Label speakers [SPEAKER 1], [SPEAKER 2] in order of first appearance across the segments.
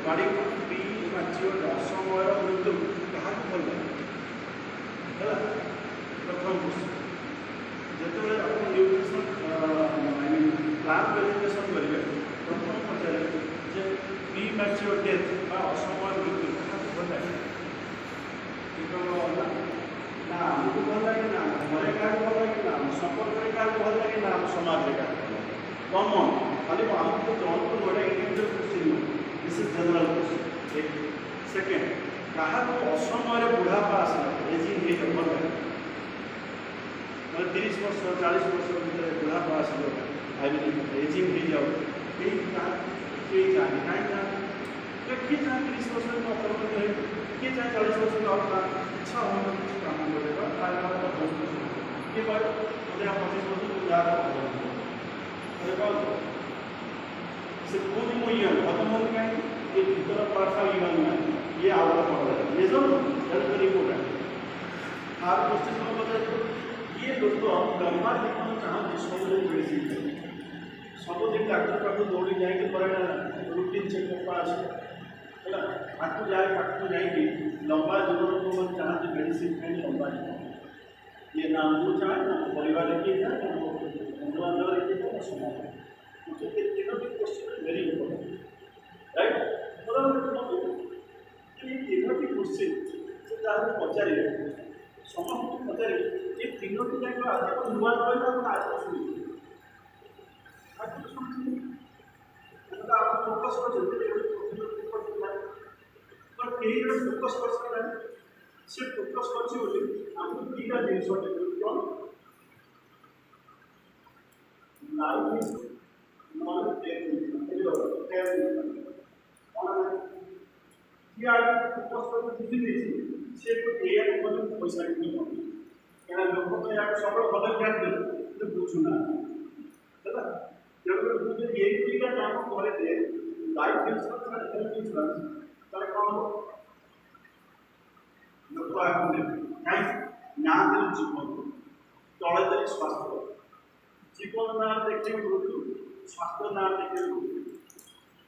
[SPEAKER 1] गाड़ी को pre mature असमयर मृत्यु क्या भल लगे है प्रथम क्वेश्चन जो आप nutrition I mean plan verification करेंगे प्रथम पचारे जे प्री मैच्योर डेथ असमय मृत्यु क्या भल लगे ना आमको भल लगे ना घरे क्या भल लगे ना संपर्क में क्या भल लगे ना समाज में क्या भल लगे कॉमन खाली आमको जौन को गोटे individual question this is general question एक सेकेंड क्या असमय बुढ़ापा आसला एजिंग हो भल लगे मतलब 30 वर्ष 40 वर्ष भर बुढ़ापा आसो आई मीन एजिंग हो जाओ कहीं चाहे कहीं चाहे किए चाहे 30 वर्ष में अकर्म किए चाहे 40 वर्ष में अपना इच्छा हो कुछ काम करेगा किए पर मतलब 25 वर्ष को ज़्यादा अरे कौन से पूरी मुझे खत्म होने का ये भीतर पार्था यूनियन ये आउट पड़ रहा है ये जो वेरी इंपॉर्टेंट आप क्वेश्चन में बताइए ये लोग लंबा जीवन चाहते सब सबुदिन डाक्टर पाख दौड़ी जाए रुटीन चेकअप है आपको जाए पाखक जाकि लंबा जीवन को चाहते मेडिसिन खाई लंबा जीवन ये ना वो चाहे ना परिवार किए जाए ना बंधु बांधव किए जाए ना समाज मुझे ये तीनों क्वेश्चन वेरी इंपॉर्टेंट राइट ये तीनों क्वेश्चन जहाँ पचारे समस्त पचारे ये तीनों जाक आज नुआ रहा आज शुणी आप फोकस कर फोकस कर से फोकस करमको दुईटा जिन कौन लाइफ फोकस कर से पैसा क्या लोक तो या सब भल ज्ञान दे बुझुना है तेणु ये दुईटा काम करे लाइफ इन्शुरांस हेल्थ इन्शुरांस तार कौन लोक कहीं ना देव जीवन तले देव स्वास्थ्य जीवन ना देखे मृत्यु स्वास्थ्य ना देखे मृत्यु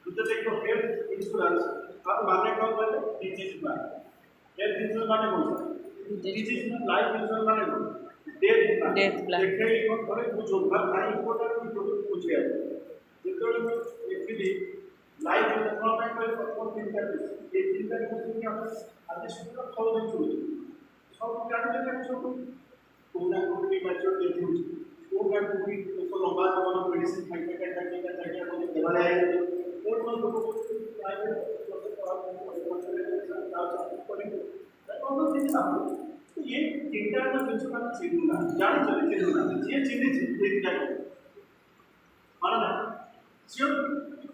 [SPEAKER 1] तो देखो हेल्थ इन्शुरांस तार माने कौन कहते डिजीज माने हेल्थ इन्शुरांस माने कौन डिजीज लाइफ इन्शुरांस माने कौन डेथ देखे घरे बुझो भाई इंपोर्टेंट बुझे जो एक्चुअली लाइफ कौन चिंता ये चिंता आज सब सब देखुँ सब जानते सब कौना कोई मैच्योर डेथ हो कौना कोई लंबा जीवन मेडिसिन खाई देवाले कौन लोग प्राइवेट ये तीनटा जिन चिन्हुना जानी चले चिन्हुना जी चिन्ही माना सी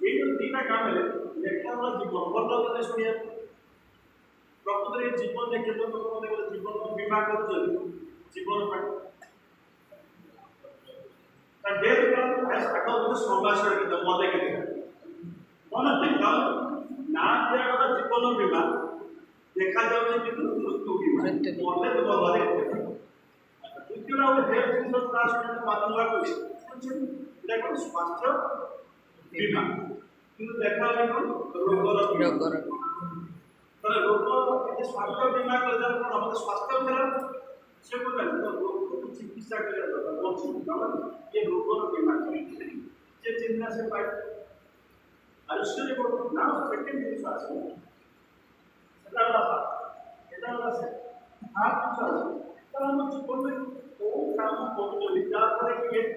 [SPEAKER 1] ये दीटा काम है देखा जीवन भल शुणा प्रकृत जीवन देखे जीवन बीमा कर जीवन डेथ आग गोटे समाचार गीत मत के मन देखा ना दिया गला जीवन बीमा देखा जाए मृत्यु बीमा मरले तो भले द्वितीय हेल्थ इन्शुरांस बात स्वास्थ्य बीमा कि देखा रोगर रोग स्वास्थ्य बीमा कर स्वास्थ्य खराब से रोग चिकित्सा ये रोगर बीमा से चिन्ह से पाए आयुष्य रिपोर्ट ना सेकेंड जिन आस जीवन में कौ काम कर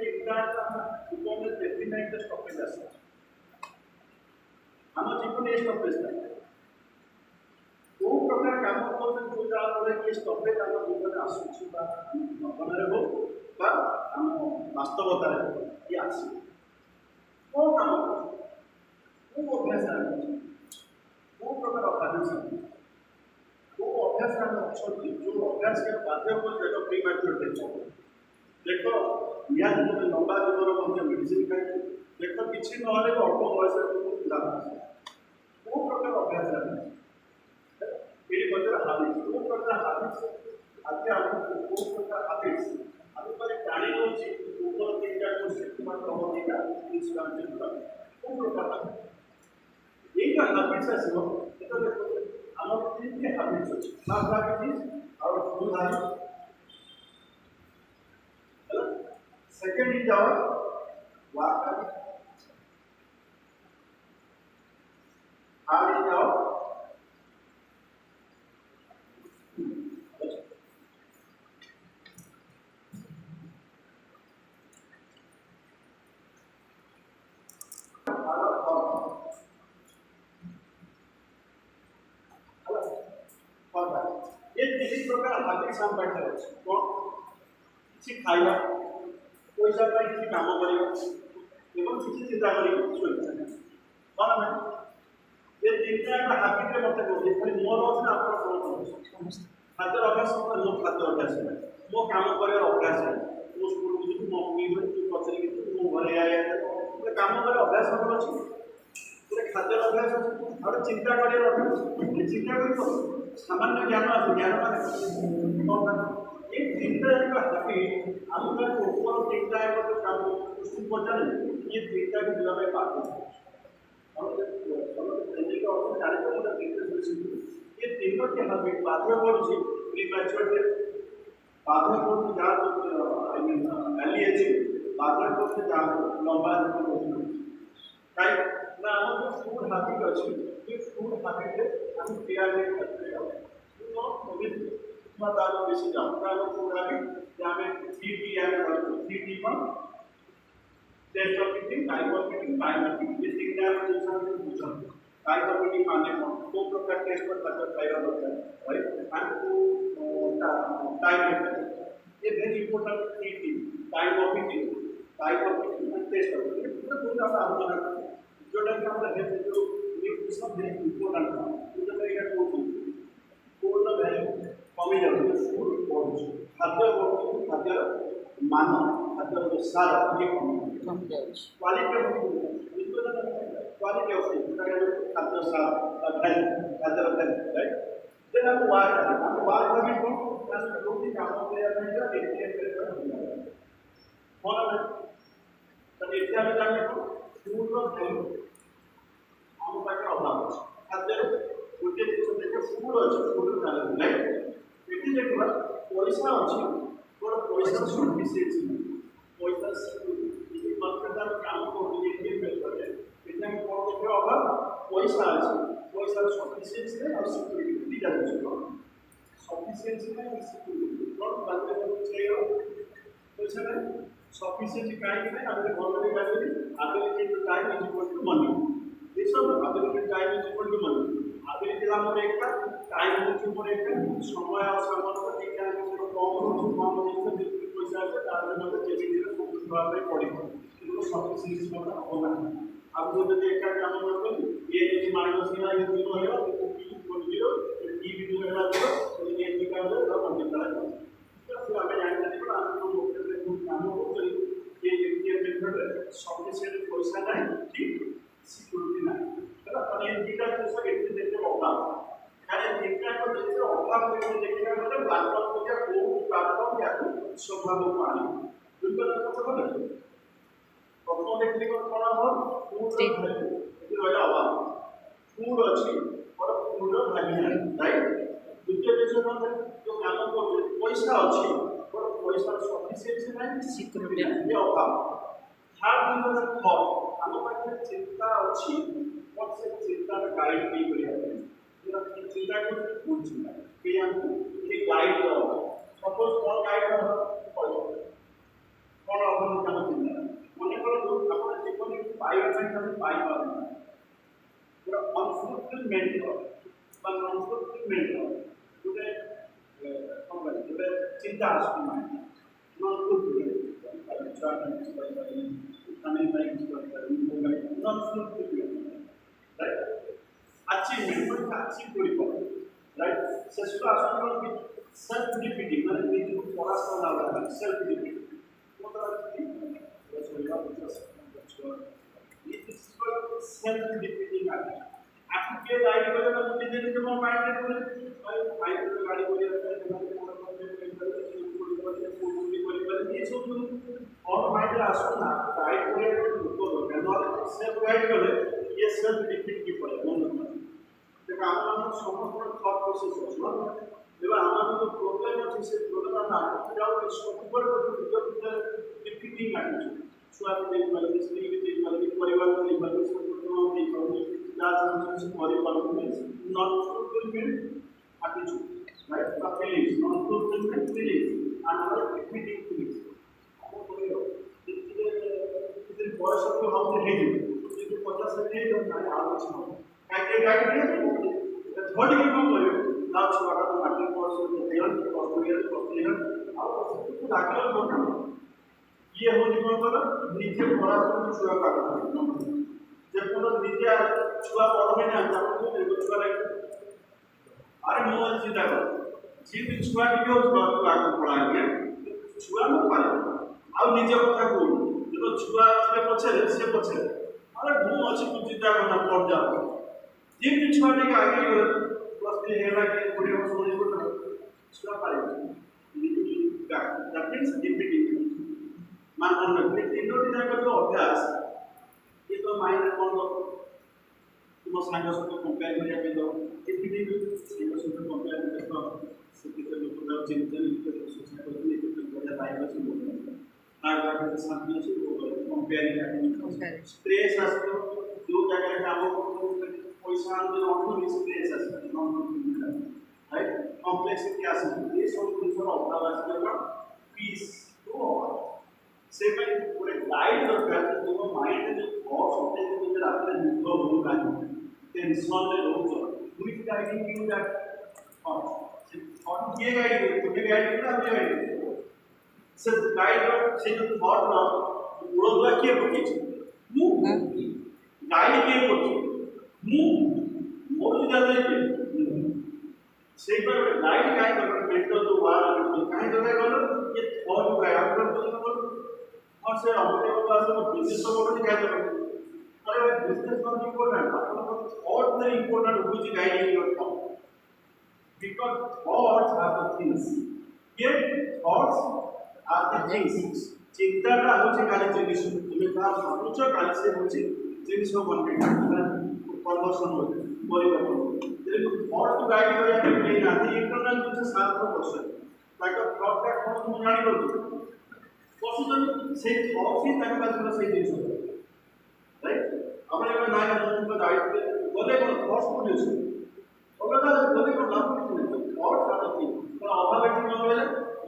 [SPEAKER 1] चिंता जीवन में डेफिनेट स्टपेज आस आम जीवन ये स्टपेज था कौ प्रकार काम कर जहाँफल कि स्टपेज आम जीवन आसपन हो वास्तवता ये आस कौ काम कौ अभ्यास कौ प्रकार अभ्यास वो अभ्यास अच्छा जो अभ्यास के बाध्य देख प्री मैच्योर देख या लंबा जीवन मेडिसिन खाई देख किसी ना अल्प बयस कौ प्रकार अभ्यास ये पचर हाबिट्स कौ प्रकार हाबिट्स आज आम कौ प्रकार हाबिट्स आम जाणी दूसरी ऊपर 3टा क्वेश्चन हम 3टा इन्शुरांस कौ प्रकार ये जो हैबिट्स आसो तो देखो आम तीन हैबिट्स अच्छे first habit is our food habit second is our work habit third is our ये तीन प्रकार हैबिट्स हम बैठे अच्छे कौन किसी खाइबा पैसा पाई किसी काम करिबा एवं किसी चिंता करिबा सोइबा कौन है ये तीनटा एक हैबिट रे मते कहू खाली मोर अछि ना आपन कोन खाद्य अभ्यास मतलब लो खाद्य अभ्यास है मो काम करे अभ्यास है मो स्कूल को जो मम्मी हो तू पचरी के तू घरे आया तो काम करे अभ्यास हमर अछि पूरे खाद्य अभ्यास अछि और चिंता करे अभ्यास चिंता करिबो सामान्य ज्ञान আছে ज्ञान মানে এই তিনটা एक हैबिट আমরা ऊपर তিনটা एक तो काम कुछ पहचान ये तीनटा के दिला में बात है और ट्रेनिंग का ऑप्शन जाने को ना तीनटा ये तीनों के हैबिट बाध्य କରୁଛି प्रीमैच्योर बाध्य କରୁଛି जा आई मीन अर्ली एज बाध्य କରୁଛି जा लंबा राइट ना हम फूड हैबिट अछि ये फूड हैबिट हम क्रियान्वित करते हैं तो अभी दारू बेसी जाओ कारण फूड हैबिट हमें 3T याद रखो 3T पर taste of eating time of eating time of eating ये तीन टाइम जैसा हम पूछा टाइम ऑफ ईटिंग माने दो प्रकार टेस्ट पर ताकत खाएगा होता है राइट एंड टाइम ये very important 3T time of eating and taste of eating पूरा पूरा आप आलोचना जो टाइम का हमारा हेल्थ जो सब वेरी इंपॉर्टेंट है तो मैं ये बोलूं फूड का वैल्यू कमी जाती है फूड बढ़ुଛି खाद्य बढ़ुଛି खाद्य मान खाद्य जो सार ये कम जाଉଛି क्वालिटी ऑफ फूड खाद्य सार हेल्थ खाद्य हेल्थ राइट देन हम वार्क भी कोन रोटी काम କରିବା ପାଇଁ जा एटीएम पेपर कोन है तब एटीएम जाने को फूड रो वैल्यू हम पाके अभाव अछि खाद्य गोटे जिनिस देखे फूड अछि फूड खाले राइट एटी देखबा पैसा अछि पर पैसा सफिशिएंसी पैसा ये मतलब काम को ये पेपर है इतना को देखे अभाव पैसा अछि पैसा सफिशिएंसी और सिक्योरिटी दिया जाय सफिशिएंसी में सिक्योरिटी और बात में चाहिए पैसा नहीं सफिशिएंसी काहे कि हमरे घर में कहते availability time is equal to money ये सब availability time is equal to money availability हमर एकटा टाइम होची मोर एकटा समय और सामर्थ्य एकटा कम होची कम जिनिस जेति पैसा আছে তার মধ্যে যেটি দিলে ফোকাস করা পড়ে কিন্তু সফিসিয়েন্সি কথা হবে না আপনি যদি একটা কাম করবেন ये যদি माइनस ना ये जीरो होगा तो p इक्वल 0 t भी 0 होगा तो ये निकाल दो और मल्टीप्लाई करो तो फिर हमें जानना है कि आप लोग लोग में काम हो तो ये मेथड सफिशिएंट पैसा नहीं ठीक सिक्योरिटी नहीं है तो ये दिखा तो सब एक देखे होगा यानी दिखा को जैसे अभाव में देखिएगा मतलब बातचीत को क्या को प्लेटफॉर्म या स्वभाव को आने दुनिया का सब है प्रथम देखने को कोन हो फूड वैल्यू ये वाला अभाव फूड अछि और फूड वैल्यू राइट द्वितीय विषय मतलब जो काम को पैसा अछि और पैसा सफिशिएंसी नहीं सिक्योरिटी ये अभाव थर्ड मतलब थॉट हम पाखे चिंता अछि और से चिंता गाइड नहीं करिया चिंता को फूड चिंता कि हमको ये गाइड करो सपोज कौन गाइड करो कौन अपन काम चिंता मने करो अपन जीवन में पाई ପାଇଁ हम पाई पाबे पूरा अनफुलफिलमेंट गोटे गोटे चिंता आसुची माइंड नॉनफुलफिलमेंट राइट अचीवमेंट अचीव करि राइट सेस्टो आसुची सेल्फ डिफीटिंग माने निज को परास्त करना सेल्फ डिफीटिंग मतलब सेल्फ डिफीटिंग आपको के गाइड करे ना मुझे देने के माइंड में भाई माइंड में गाड़ी बोले रहता है ये सब और माइंड आसो ना गाइड करे तो सेल्फ गाइड करे ये सेल्फ डिफिट की पड़े मन देखो आम समस्त थॉट प्रोसेस अच्छे एवं आम जो प्रोब्लेम अच्छे से प्रोब्लेम आम आगे जाऊँ सब डिफिटिंग आगे छुआ भी देख पारे स्त्री भी देख पारे परिवार को देख पारे संगठन देख पारे से परिवार non fulfilment attitude, right? The feelings, non-fulfillment feelings, and our repeating feelings. इतने बॉयस सब को हम से ले जो, इतने 50 से ले जो ना यार कुछ ना। क्या क्या क्या क्या थोड़ी की कम करो, ना छोड़ा तो मार्केट बॉस से देना, ऑस्ट्रेलियन, और सब कुछ आगे बढ़ना। ये हो निकल कर नीचे पड़ा तो छुआ काटना। जब पूरा नीचे छुआ पड़ा में ना जाओ तो देखो छुआ लगे अरे मोहन चिंता करो जी छुआ टिके छुआ को आगे पढ़ाएंगे छुआ न पारे आउ निज कथा को जब छुआ से पछरे अरे मु अछि तू चिंता करना पड़ जा जी छुआ टिके आगे गले प्लस 3 हेला के 20 वर्ष होई को छुआ पारे दैट मींस डिफिटिंग मान न तीनोटी जाक जो अभ्यास ये तो माइंड कोन तुम सांग सहित कंपेयर करिया पे दो डिफिटिंग सांग सहित कंपेयर करतो सेते लोक दाव चिंतन सोचा करते एक बड़ा लाइव अछि आर बात शांति अछि वो कंपेयर स्ट्रेस आस्तो जो जगह काम पैसा आंदे ऑटो स्ट्रेस आस्तो राइट कॉम्प्लेक्सिटी आस्तो ये सब कुछ अभाव आस्तो पीस तो से पे पूरे गाइड दरकार तुम माइंड में थॉट्स होते हैं जो रात में निद्र हो रहा है टेंशन में रोज पूरी गाइडिंग की दैट थॉट ये गाइड तुम्हें गाइड करना है गाइड से गाइड से जो थॉट ना उड़वा के पकेछ मु गाइड के पकेछ मु मोर ज्यादा है से पर गाइड मेंटल जो वाला काहे जगह गलो ये थॉट गाइड कर और से अपने क्लास में बिजनेस को नहीं कहते हैं अरे business not important thought very important which guiding your thought because thoughts are the things ये थॉट्स आर द थिंग्स चिंता का होचे काले जिनिस तुम्हें का सोचो काले से होचे जिनिस को बनबे कन्वर्सन हो परिवर्तन देखो थॉट को गाइड करिया के नहीं आती इंटरनल जो 7% ताकि थॉट का कोन तुम जानि करतो पॉसिबल से थॉट ही तक का थोड़ा सही दिस राइट अपने में ना को गाइड बोले को थॉट्स को यूज ओके का बोले को लाभ नहीं थॉट्स आर द थिंग तो अभावेटिक न होले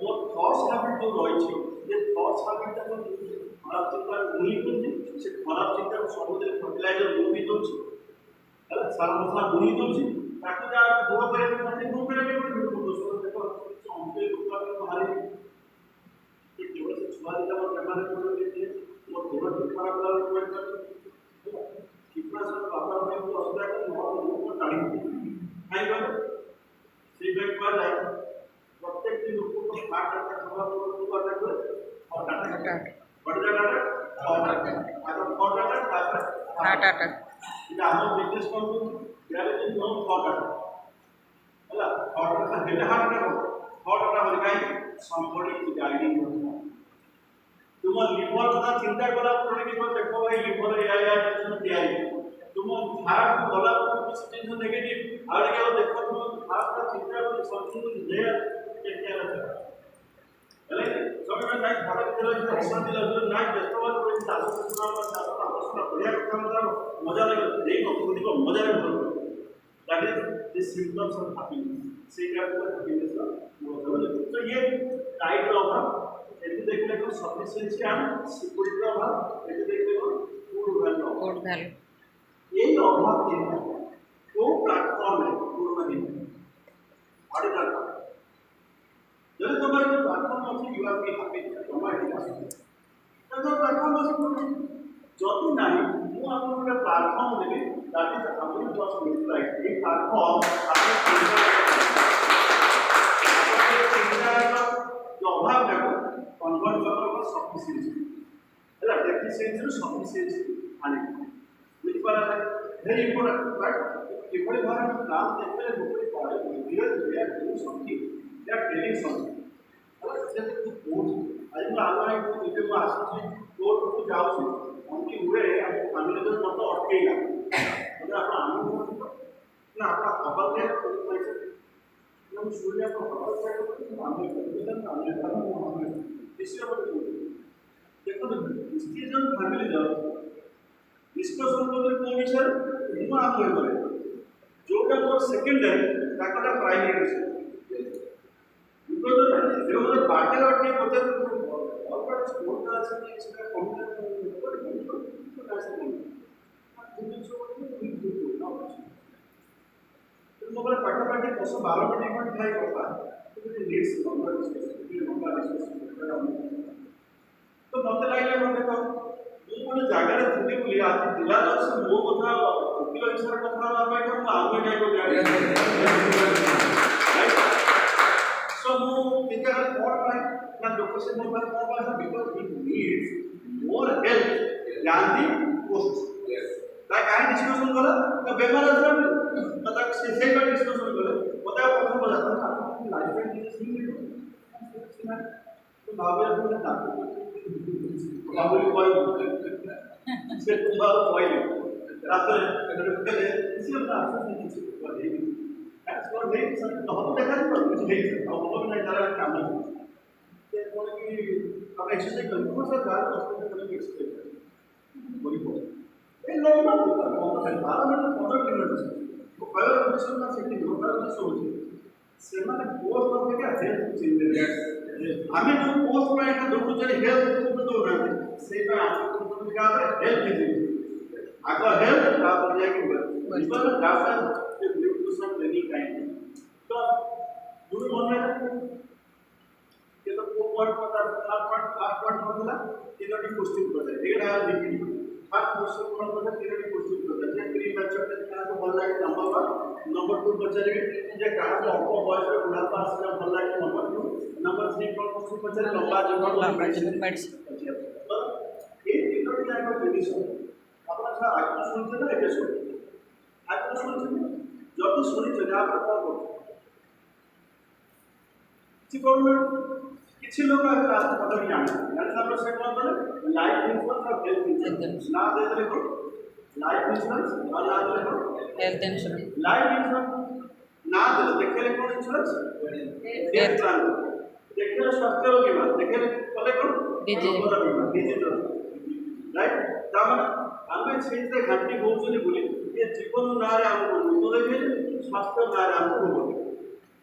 [SPEAKER 1] वो थॉट्स हैबिट जो रही छे ये थॉट्स हैबिट को खराब चिंता नहीं करते से खराब चिंता को समुद्र फर्टिलाइजर भी दो छे सारा मसला बुनी दो छे ताकि जा दो करे करते दो करे में दोस्तों देखो हमके ऊपर हमारे केवल से छुआ दिया और कैमरा को लेते हैं वो थोड़ा खराब लगा रिकमेंड करते कितना सब वातावरण में तो असर है कि बहुत लोगों को गाड़ी नहीं बन फीडबैक पर जाए प्रत्येक दिन लोगों को बात करता खबर को बात कर और डाटा बढ़ जाएगा और अगर और डाटा ये हम बिजनेस को रियलिटी को फॉर डाटा होला और डाटा हेड हार्ट करो और डाटा बन गई somebody is guiding you तुम लिवर का चिंता करा पड़े कि मैं देखो भाई लिवर या टेंशन दिया है तुम हार्ट को बोला कुछ टेंशन नेगेटिव और क्या देखो तुम हार्ट का चिंता को समझो ले क्या रहता है हेले सब में नाइट भाड़ा के लिए एक्शन दिला जो नाइट फेस्टिवल को इन सालों से सुना और सालों का प्रश्न बढ़िया काम कर मजा लगे देखो खुद को मजा लगे that is the symptoms of happiness से क्या हैप्पीनेस का तो ये टाइप अभाव एटी देखले को सफिशिएंसी एंड सिक्योरिटी अभाव एटी देखले को फूड वैल्यू ये अभाव के है वो प्लेटफॉर्म है फूड वैल्यू बड़ी दरकार जब तुम्हारे प्लेटफॉर्म में यू आर बी हैप्पी तुम्हारे पास तो प्लेटफॉर्म में जति नहीं मु आपको एक प्लेटफॉर्म देबे दैट इज अमूल जस्ट मिडलाइट ये प्लेटफॉर्म आपके जो अभाव देखो कन्वर्ट करने सफिशिएंसी है डेफिशिएंसी और सफिशिएंसी आने बुझी पाला वेरी इंपोर्टेंट राइट इपड़ी बार काम देखले गोटे पड़े धीरे धीरे डू समथिंग या टेलिंग समथिंग अगर से कोर्स आज मैं आगे को इते को आसी कोर्स को जाऊ only way ଆମ ଫ୍ୟାମିଲି ତ ମତେ ଅଟକେଇଲା ବୋଲେ ଆପଣ ଆମ ନା ଆପଣ ଖବର ଦେଇ ପଇସା ମୁଁ ଶୁଣିଲି ଆପଣ ଖବର ଚାହିଁଲେ ଆମେ ନିଶ୍ଚୟ ଦେଖନ୍ତୁ ଡିସିଜନ ଫ୍ୟାମିଲି ଯାଉ डिस्कशन करते कोन विषय ମୁଁ ଆମ କରେ जोटा मोर सेकेंडरी ताकटा प्राइमरी विषय बिकॉज जो मतलब बाटे वाटे पता और बड़ा स्पोर्ट का से इसका कंप्यूटर मोबाइल पाठ पाठ 10-12 मिनट ठाई करता तो नेक्स्ट नंबर तो मत लागले मते तो ମୁଁ ଗୋଟେ ଜାଗାରେ ଥିଲି ବୋଲି ଆଜି ପିଲା ଦର୍ଶ ମୋ କଥା ଓକିଲ ହିସାବରେ କଥା ହେବା ପାଇଁ ମୁଁ ଆମେ କାହିଁ ଗୋଟେ ସୋ ମୁଁ ଚିନ୍ତା କଲି କ'ଣ ପାଇଁ ନା ଲୋକ ସେ ମୋ ପାଖରେ କ'ଣ ପାଇଁ ବିକଜ ଇଟ୍ ନିଡ୍ସ ମୋର ହେଲ୍ପ ଗାନ୍ଧୀ ପୋଷ୍ଟ ତା କାହିଁ ଡିସ୍କସନ୍ କଲା ତ ବେମାର ଆସିଲା ତ ତାକୁ ସେଇଟା ଡିସ୍କସନ୍ କଲେ ମୋତେ ଆଉ ପ୍ରଥମ କଥା ଆପଣ ଲାଇଫ୍ ଟାଇମ୍ ତ ଭାବିବା बाबुली कोई से तुम्हारा कोई रात में इसी अपना नहीं एज फॉर नहीं सब तो हम देखा तो कुछ नहीं अब हम नहीं कर रहे काम से कोई भी अब एक्सरसाइज कर कौन सा गाल हॉस्पिटल में एक्सरसाइज बोली बोल ए लोग ना 12 मिनट 15 मिनट तो पहले ऑडिशन में सेटिंग होता है सो से माने पोस्ट करके क्या हेल्थ चेंज आम्ही जो पोस्ट में एक दो जने हेल्थ को तो ना सेटा आपको तो क्या है हेल्थ की अगर हेल्थ का हो जाएगी इवन डॉक्टर के न्यूट्रिशन लेनी काइंड तो जो मन में ये तो को पॉइंट पता फर्स्ट पॉइंट होता तीनोटी क्वेश्चन होता है एक है रिपीट फर्स्ट क्वेश्चन कौन होता है तीनोटी क्वेश्चन होता है जे प्री मैच्योर के को भल लागे नंबर 2 बचारे जे कहा जो अल्प बयस रे बुढ़ा पास से भल लागे नंबर 3 कौन क्वेश्चन बचारे लंबा जीवन मेडिसिन ये तीनोटी जाकर जिनिस आपन सा आज सुनते ना एके सुनते आज सुनते जब तो सुनी चले आप कौन करो कि गवर्नमेंट किसी लोग का रास्ता पता नहीं आना यानी सब से कौन बोले लाइफ इंश्योरेंस और हेल्थ इंश्योरेंस ना दे दे को लाइफ इंश्योरेंस और ना दे को
[SPEAKER 2] हेल्थ इंश्योरेंस
[SPEAKER 1] लाइफ इंश्योरेंस ना दे देखे ले कौन इंश्योरेंस डेथ प्लान देखे ले स्वास्थ्य बीमा देखे ले कले कौन डिजिटल राइट ताମାନେ ଆମେ ସେଇଥିରେ ଘାଟି ହଉଛନ୍ତି ବୋଲି ଏ ଜୀବନ ନାଁରେ ଆମକୁ ରୋଗ ଦେଖେଇଲେ ସ୍ୱାସ୍ଥ୍ୟ ନାଁରେ ଆମକୁ ରୋଗ ଦେଖେଇଲେ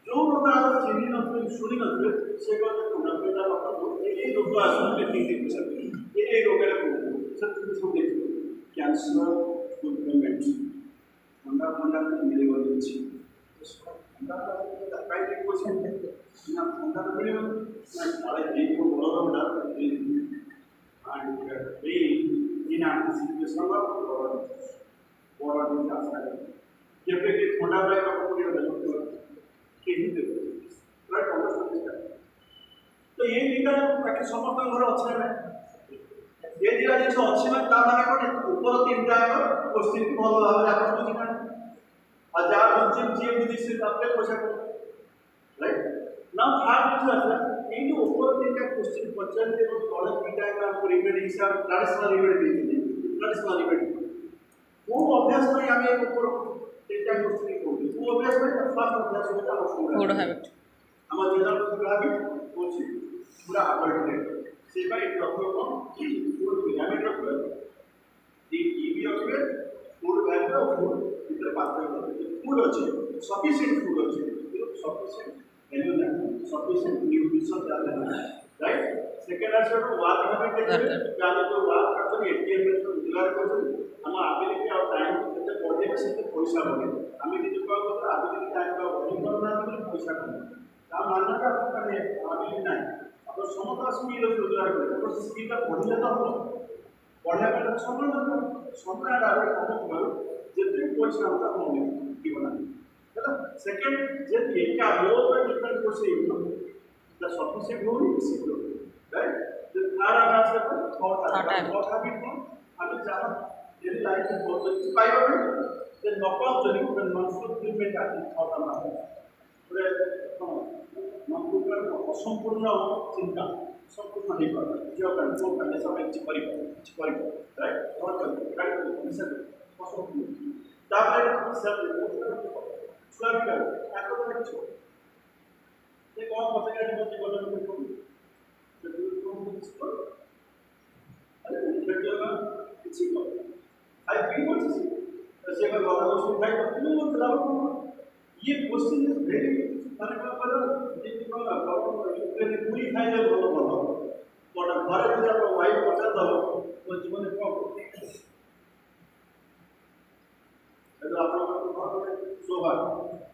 [SPEAKER 1] जो लोग आप चिन्ह नथिले सुनी नथिले से कहते कोना पेटा लोक ए रोग आसुन ठीक ठीक सकते ए रोग रे को सब सब देखो कैंसर फुलफिलमेंट फंडा मिले वाली छी फंडा का काई के क्वेश्चन ना फंडा मिले ना सारे एक को बड़ा बड़ा एंड ए इन सिचुएशन में बड़ा दिन का सारे जब के फंडा वाला का पूरी राइट अंडरस्टैंड तो ये दिटा ताकि समस्त घर अच्छे ना ये दिटा जिस अच्छे ना ता माने कोन ऊपर तीनटा क्वेश्चन की भलो भाव रे आपण बुझी ना हजार बुझी जे बुझी से आपके पैसा को राइट नाउ थर्ड जो है ये जो ऊपर तीनटा क्वेश्चन पचन के तळे तीनटा का रिमेडी हिसाब ट्रेडिशनल रिमेडी देती ट्रेडिशनल रिमेडी वो अभ्यास में हमें ऊपर तीनटा क्वेश्चन को वो अभ्यास में फर्स्ट अभ्यास होता है
[SPEAKER 2] गुड हैबिट
[SPEAKER 1] আমার জেনারেল ফুড হ্যাবিট হচ্ছে পুরা আপডেটেড সেবা এই রকম ফুড পিরামিড রকম এই ইবি রকম ফুড ভ্যালু অফ ফুড ভিতরে পার্থক্য ফুড আছে সফিসিয়েন্ট ফুড আছে সফিসিয়েন্ট ভ্যালু না সফিসিয়েন্ট নিউট্রিশন যাতে রাইট সেকেন্ড আছে ওয়ার্ক হ্যাবিট দেখবে যাতে তো ওয়ার্ক করতে এটিএম এর রেগুলার করতে আমার আবিলিটি আর টাইম যেতে পড়ে সেতে পয়সা বলে আমি যদি কোন কথা আবিলিটি টাইম বা বডি করনা মানে পয়সা কমে তা মানটা আপনি আবিলিটি নাই अब समता स्किल रोजगार करे तो स्किल का पढ़ले तो हम पढ़ा पर समय न समय डाले कम करो जेते पैसा होता हम की बना है सेकंड जे एका लो पर डिपेंड को से the sufficient no is right the third answer को थॉट हैबिट को हम जहां डेली लाइफ में बहुत अच्छी पाइबा द नॉकआउट जर्नी को नॉनस्टॉप ट्रीटमेंट आती थॉट हमारा पूरे नॉनस्टॉप असंपूर्ण चिंता संपूर्ण नहीं पाता जो अपन को करने समय चिपरी राइट और कर गाड़ी को मिशन पसंद नहीं तापर सेल्फ रिपोर्ट स्वयं कर आको पर छो ये कौन पता है जो बोलने को तो को को अरे बेटे का किसी को आई फील व्हाट इज ऐसे का वाला को सुन भाई तो मतलब ये क्वेश्चन इज वेरी माने को पर ये को प्रॉब्लम पूरी खाई ले बोलो बोलो और घरे जो आप वाइफ पचा दो तो जीवन में कौन तो आप लोग को सौभाग्य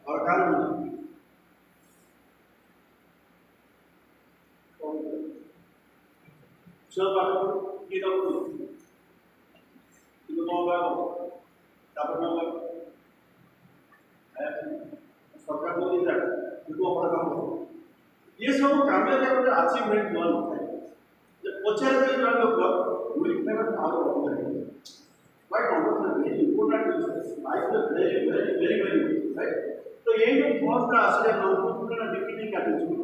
[SPEAKER 1] और कानून सौभाग्य की दो itu mau gak dapat mau gak सरकार को नहीं जाए itu apa kamu ये सब काम में जब अचीवमेंट वन होता है जब पचार में जो लोग पूरी तरह आगे बढ़ रहे हैं quite important very important life is very right तो ये जो बहुत का असर है लोगों को पूरा डिफिनिंग करते हैं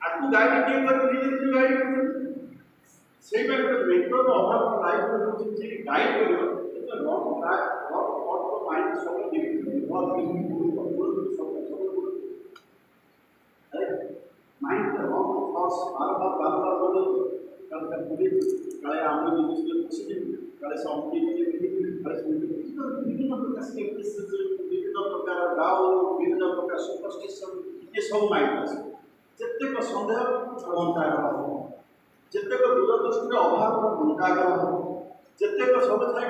[SPEAKER 1] आपको गाइड किए पर नहीं गाइड करते সেই ব্যাপারে মেন্টর অভাব লাইফ রুটিন যে গাইড করবে এটা লং অফ মাইন্ড সব ডিফিকাল্ট बहुत माइंड का रॉन्ग थॉट्स बार-बार बोलो कल पूरी काले आमने में जिसके कुछ भी काले साउंड के लिए काले सुनने तो विभिन्न प्रकार के स्केप्टिसिज्म विभिन्न प्रकार डाउट विभिन्न प्रकार सुपरस्टिशन ये सब माइंड है जितने को संदेह बनता है जितने को दूरदृष्टि का अभाव बनता है जितने को सब थे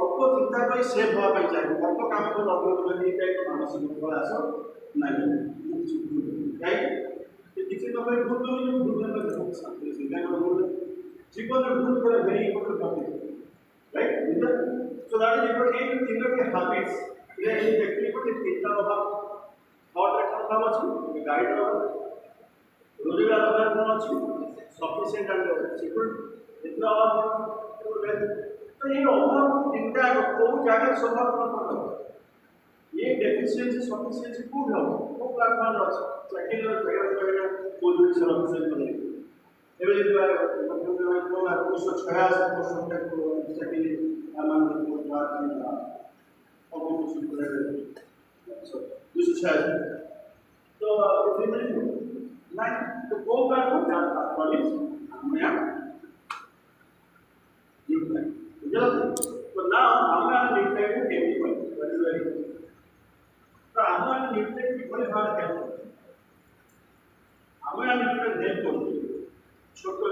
[SPEAKER 1] अल्प चिंता करी सेफ हवा पाई जाए अल्प काम को लगभग नहीं जाए तो मानसिक प्रयास नहीं राइट किसी का कोई भूल नहीं भूल करने का शांति से क्या भूल जीवन में भूल कर very important topic right so that is your am think के हैबिट्स ये व्यक्ति को चिंता अभाव थॉट रखना था अच्छी गाइड रोजगार अभाव अच्छी सफिशिएंट एंड सिक्योर इतना तो ये अभाव चिंता को जगह स्वभाव करना ये डेफिशिएंसी सफिशिएंसी को है वो प्लेटफॉर्म है चाकरी और जगह को जो सर्विस मिले एवं जो है मतलब को है कुछ छया से कुछ तक को चाकरी अमान को बात नहीं था और कुछ करे सो कुछ छया तो इतने नहीं तो वो प्लेटफॉर्म क्या कॉलेज मैं तो now हमारा निर्णय को केंद्रित वेरी तो हमारा निर्णय कितने बार क्या हमारा निर्णय देख को छोटा